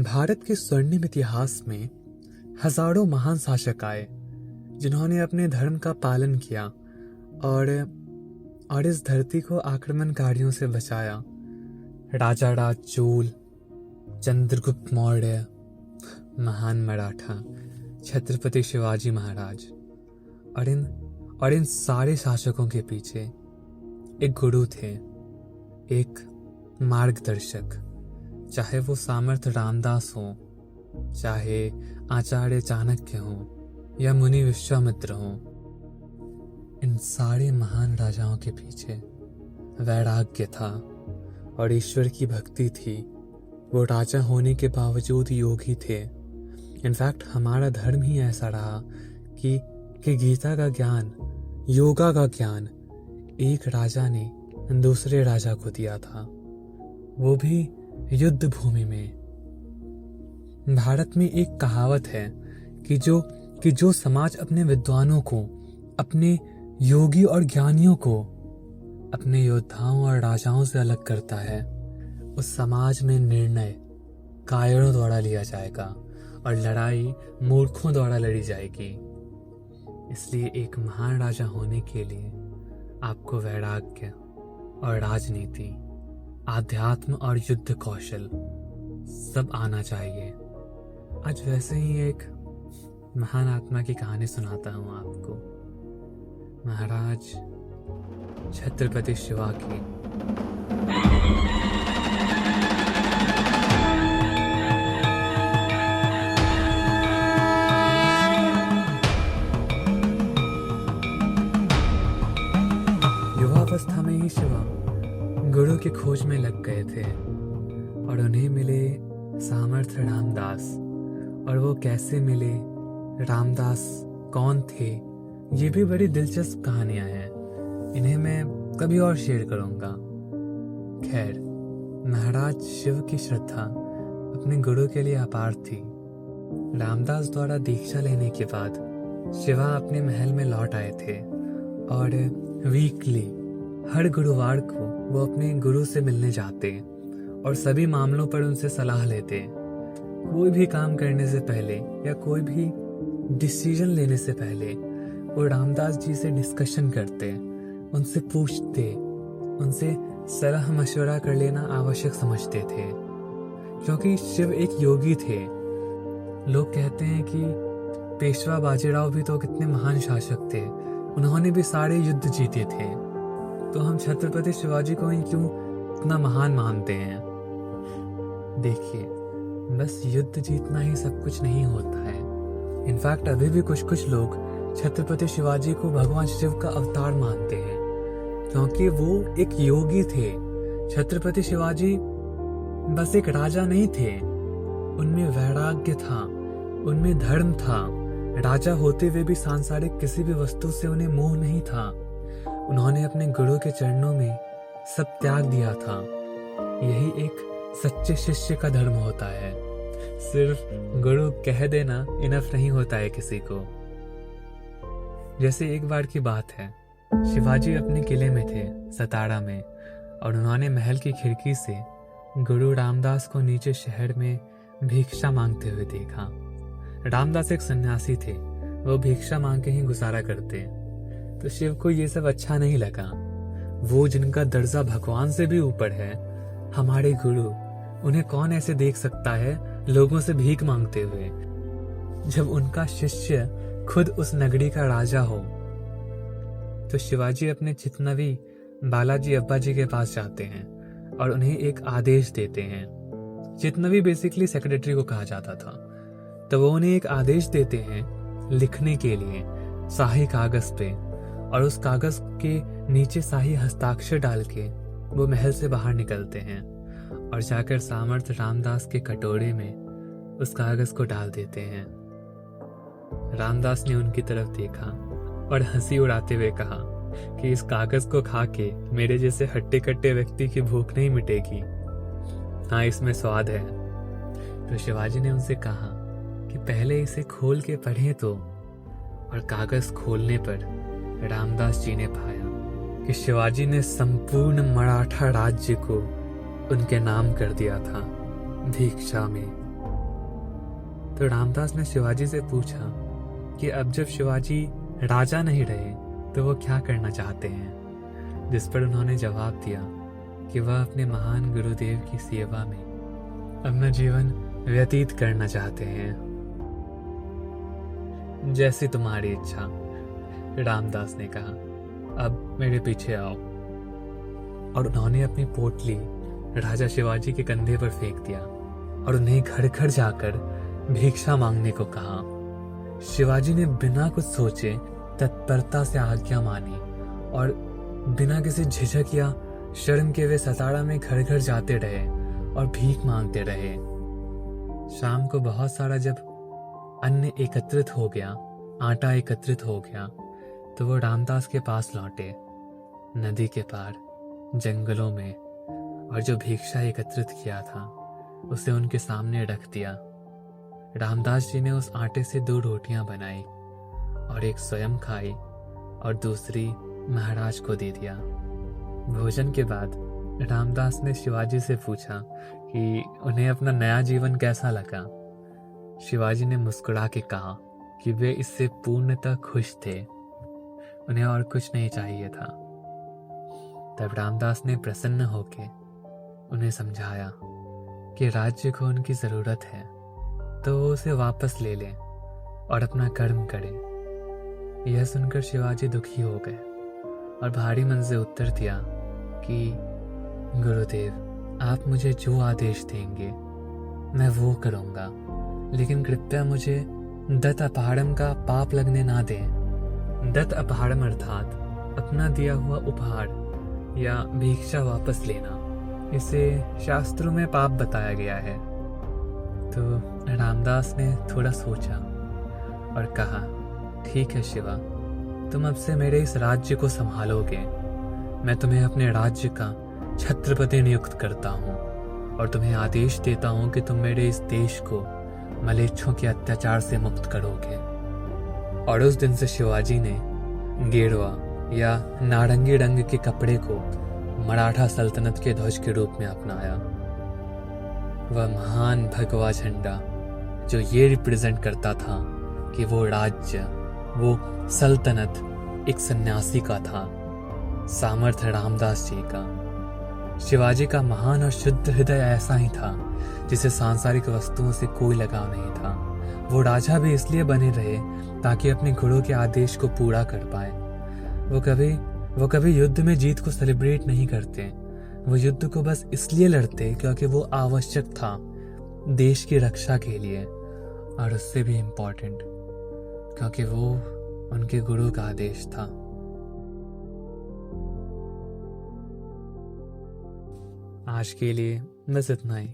भारत के स्वर्णिम इतिहास में हजारों महान शासक आए जिन्होंने अपने धर्म का पालन किया और इस धरती को आक्रमणकारियों से बचाया। राजा राज चोल, चंद्रगुप्त मौर्य, महान मराठा, छत्रपति शिवाजी महाराज और इन सारे शासकों के पीछे एक गुरु थे, एक मार्गदर्शक। चाहे वो सामर्थ रामदास हो, चाहे आचार्य चाणक्य हो या मुनि विश्वामित्र हो, इन सारे महान राजाओं के पीछे वैराग्य था और ईश्वर की भक्ति थी। वो राजा होने के बावजूद योगी थे। इनफैक्ट हमारा धर्म ही ऐसा रहा कि गीता का ज्ञान, योगा का ज्ञान एक राजा ने दूसरे राजा को दिया था, वो भी युद्ध भूमि में। भारत में एक कहावत है कि जो समाज अपने विद्वानों को, अपने योगी और ज्ञानियों को अपने योद्धाओं और राजाओं से अलग करता है, उस समाज में निर्णय कायरों द्वारा लिया जाएगा और लड़ाई मूर्खों द्वारा लड़ी जाएगी। इसलिए एक महान राजा होने के लिए आपको वैराग्य और राजनीति, आध्यात्म और युद्ध कौशल सब आना चाहिए। आज वैसे ही एक महान आत्मा की कहानी सुनाता हूँ आपको, महाराज छत्रपति शिवा की। युवावस्था में ही शिवा गुरु की खोज में लग गए थे और उन्हें मिले सामर्थ रामदास। और वो कैसे मिले, रामदास कौन थे, ये भी बड़ी दिलचस्प कहानियां हैं। इन्हें मैं कभी और शेयर करूंगा। खैर, महाराज शिव की श्रद्धा अपने गुरु के लिए अपार थी। रामदास द्वारा दीक्षा लेने के बाद शिवा अपने महल में लौट आए थे और वीकली, हर गुरुवार को वो अपने गुरु से मिलने जाते और सभी मामलों पर उनसे सलाह लेते। कोई भी काम करने से पहले या कोई भी डिसीजन लेने से पहले वो रामदास जी से डिस्कशन करते, उनसे पूछते, उनसे सलाह मशवरा कर लेना आवश्यक समझते थे, क्योंकि शिव एक योगी थे। लोग कहते हैं कि पेशवा बाजीराव भी तो कितने महान शासक थे, उन्होंने भी सारे युद्ध जीते थे, तो हम छत्रपति शिवाजी को ही क्यों इतना महान मानते हैं। देखिए, बस युद्ध जीतना ही सब कुछ नहीं होता है। इनफैक्ट अभी भी कुछ लोग छत्रपति शिवाजी को भगवान शिव का अवतार मानते हैं, क्योंकि वो एक योगी थे। छत्रपति शिवाजी बस एक राजा नहीं थे, उनमें वैराग्य था, उनमें धर्म था। राजा होते हुए भी सांसारिक किसी भी वस्तु से उन्हें मोह नहीं था। उन्होंने अपने गुरु के चरणों में सब त्याग दिया था। यही एक सच्चे शिष्य का धर्म होता है। सिर्फ गुरु कह देना इनफ नहीं होता है किसी को। जैसे एक बार की बात है, शिवाजी अपने किले में थे, सतारा में, और उन्होंने महल की खिड़की से गुरु रामदास को नीचे शहर में भिक्षा मांगते हुए देखा। रामदास एक सन्यासी थे, वो भिक्षा मांग के ही गुजारा करते। तो शिव को ये सब अच्छा नहीं लगा। वो जिनका दर्जा भगवान से भी ऊपर है, हमारे गुरु, उन्हें कौन ऐसे देख सकता है लोगों से भीख मांगते हुए, जब उनका शिष्य खुद उस नगरी का राजा हो। तो शिवाजी अपने चितनवी बालाजी अब्बा जी के पास जाते हैं और उन्हें एक आदेश देते हैं। चितनवी बेसिकली सेक्रेटरी को कहा जाता था। तो वो उन्हें एक आदेश देते हैं लिखने के लिए शाही कागज पे, और उस कागज के नीचे शाही हस्ताक्षर डाल के वो महल से बाहर निकलते हैं और जाकर सामर्थ रामदास के कटोरे में उस कागज को डाल देते हैं। रामदास ने उनकी तरफ देखा और हंसी उड़ाते हुए कहा कि इस कागज को खा के मेरे जैसे हट्टे कट्टे व्यक्ति की भूख नहीं मिटेगी। हाँ, इसमें स्वाद है। तो शिवाजी ने उनसे कहा कि पहले इसे खोल के पढ़ें तो। और कागज खोलने पर रामदास जी ने पाया कि शिवाजी ने संपूर्ण मराठा राज्य को उनके नाम कर दिया था भिक्षा में। तो रामदास ने शिवाजी से पूछा कि अब जब शिवाजी राजा नहीं रहे तो वो क्या करना चाहते हैं, जिस पर उन्होंने जवाब दिया कि वह अपने महान गुरुदेव की सेवा में अपना जीवन व्यतीत करना चाहते हैं। जैसी तुम्हारी इच्छा, रामदास ने कहा, अब मेरे पीछे आओ। और उन्होंने अपनी पोटली राजा शिवाजी के कंधे पर फेंक दिया और उन्हें घर घर जाकर भिक्षा मांगने को कहा। शिवाजी ने बिना कुछ सोचे तत्परता से आज्ञा मानी और बिना किसी झिझक या शर्म के वे सतारा में घर घर जाते रहे और भीख मांगते रहे। शाम को बहुत सारा जब अन्न एकत्रित हो गया, आटा एकत्रित हो गया, तो वो रामदास के पास लौटे, नदी के पार, जंगलों में, और जो भिक्षा एकत्रित किया था उसे उनके सामने रख दिया। रामदास जी ने उस आटे से 2 रोटियां बनाई और एक स्वयं खाई और दूसरी महाराज को दे दिया। भोजन के बाद रामदास ने शिवाजी से पूछा कि उन्हें अपना नया जीवन कैसा लगा। शिवाजी ने मुस्कुरा के कहा कि वे इससे पूर्णतः खुश थे, उन्हें और कुछ नहीं चाहिए था। तब रामदास ने प्रसन्न होकर उन्हें समझाया कि राज्य को उनकी जरूरत है तो वो उसे वापस ले लें और अपना कर्म करें। यह सुनकर शिवाजी दुखी हो गए और भारी मन से उत्तर दिया कि गुरुदेव, आप मुझे जो आदेश देंगे मैं वो करूँगा, लेकिन कृपया मुझे दत्त अपहारम का पाप लगने ना दें। दत्त अपहारम अर्थात अपना दिया हुआ उपहार या भिक्षा वापस लेना, इसे शास्त्रों में पाप बताया गया है। तो रामदास ने थोड़ा सोचा और कहा, ठीक है शिवा, तुम अब से मेरे इस राज्य को संभालोगे। मैं तुम्हें अपने राज्य का छत्रपति नियुक्त करता हूँ और तुम्हें आदेश देता हूँ कि तुम मेरे इस देश को मलेच्छों के अत्याचार से मुक्त करोगे। और उस दिन से शिवाजी ने गेरुआ या नारंगी रंग के कपड़े को मराठा सल्तनत के ध्वज के रूप में अपनाया। वह महान भगवा झंडा जो ये रिप्रेजेंट करता था कि वो राज्य, वो सल्तनत एक सन्यासी का था, सामर्थ्य रामदास जी का। शिवाजी का महान और शुद्ध हृदय ऐसा ही था जिसे सांसारिक वस्तुओं से कोई लगाव नहीं था। वो राजा भी इसलिए बने रहे ताकि अपने गुरु के आदेश को पूरा कर पाए। वो कभी युद्ध में जीत को सेलिब्रेट नहीं करते। वो युद्ध को बस इसलिए लड़ते क्योंकि वो आवश्यक था देश की रक्षा के लिए, और उससे भी इम्पोर्टेंट क्योंकि वो उनके गुरु का आदेश था। आज के लिए बस इतना ही।